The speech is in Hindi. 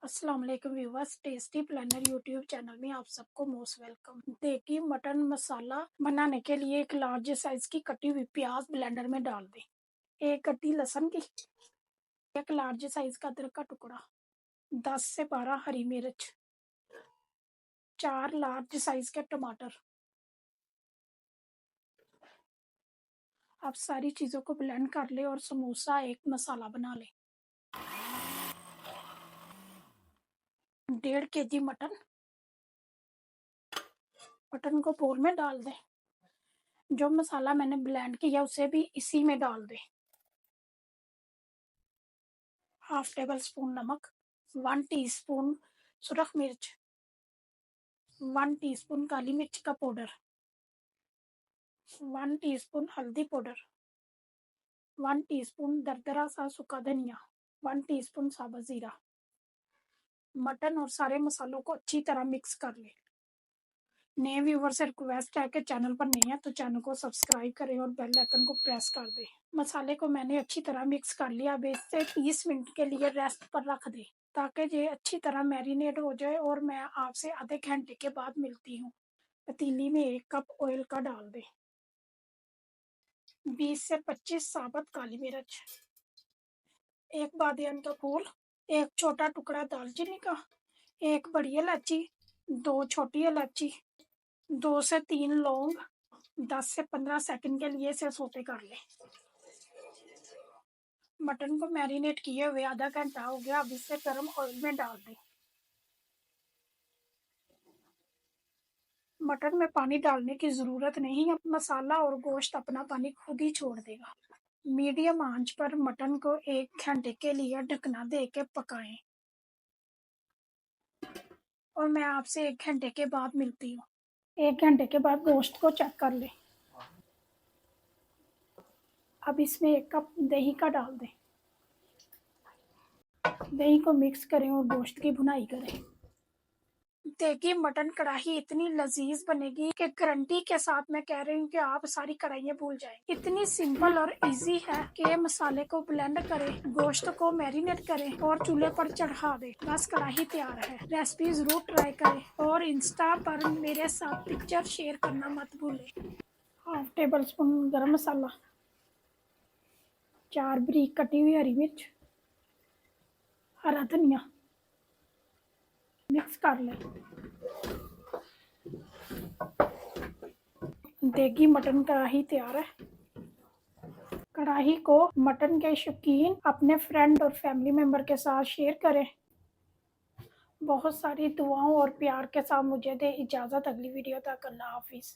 अस्सलाम वालेकुम viewers, tasty planner YouTube channel में आप सबको मोस्ट वेलकम। देखिए, मटन मसाला बनाने के लिए एक लार्ज साइज की कटी हुई प्याज ब्लेंडर में डाल दें, एक कटी लहसुन की, एक लार्ज साइज का अदरक का टुकड़ा, 10 से 12 हरी मिर्च, 4 लार्ज साइज के टमाटर। आप सारी चीज़ों को ब्लेंड कर ले और समोसा एक मसाला बना लें। 1.5 kg मटन को बोल में डाल दें। जो मसाला मैंने ब्लेंड किया उसे भी इसी में डाल दें। 1/2 टेबल स्पून नमक, 1 टीस्पून सुरख मिर्च, 1 टीस्पून काली मिर्च का पाउडर, 1 टीस्पून हल्दी पाउडर, 1 टीस्पून दरदरा सा सूखा धनिया, 1 टीस्पून साबुत जीरा। मटन और सारे मसालों को अच्छी तरह मिक्स कर लें। नए व्यूवर से रिक्वेस्ट है कि चैनल पर नए हैं तो चैनल को सब्सक्राइब करें और बेल आइकन को प्रेस कर दें। मसाले को मैंने अच्छी तरह मिक्स कर लिया। अब इसे 30 मिनट के लिए रेस्ट पर रख दें ताकि ये अच्छी तरह मैरिनेट हो जाए और मैं आपसे आधे घंटे के बाद मिलती हूँ। पतीली में 1 कप ऑयल का डाल दें। 20 से 25 साबुत काली मिर्च, 1 बादियान का फूल, 1 छोटा टुकड़ा दालचीनी का, 1 बड़ी इलायची, 2 छोटी इलायची, 2 से 3 लौंग। 10 से 15 सेकंड के लिए इसे सौते कर लें। मटन को मैरिनेट किए हुए आधा घंटा हो गया। अब इसे गर्म ऑयल में डाल दें। मटन में पानी डालने की ज़रूरत नहीं है, मसाला और गोश्त अपना पानी खुद ही छोड़ देगा। मीडियम आंच पर मटन को 1 घंटे के लिए ढकना दे के पकाएं और मैं आपसे 1 घंटे के बाद मिलती हूँ। 1 घंटे के बाद गोश्त को चेक कर लें। अब इसमें 1 कप दही का डाल दें। दही को मिक्स करें और गोश्त की भुनाई करें। देखिए, मटन कढ़ाई इतनी लजीज बनेगी कि गारंटी के साथ मैं कह रही हूँ कि आप सारी कढ़ाइयाँ भूल जाएं। इतनी सिंपल और इजी है कि मसाले को ब्लेंड करें, गोश्त को मैरिनेट करें और चूल्हे पर चढ़ा दें, बस कढ़ाई तैयार है। रेसिपी जरूर ट्राई करें और इंस्टा पर मेरे साथ पिक्चर शेयर करना मत भूलें। 1/2 टेबल स्पून गरम मसाला, 4 बारीक कटी हुई हरी मिर्च, हरा धनिया, मिक्स कर लें। देखिए, मटन कढ़ाई तैयार है। कढ़ाई को मटन के शौकीन अपने फ्रेंड और फैमिली मेम्बर के साथ शेयर करें। बहुत सारी दुआओं और प्यार के साथ मुझे दे इजाज़त। अगली वीडियो तक अल्लाह हाफिज़।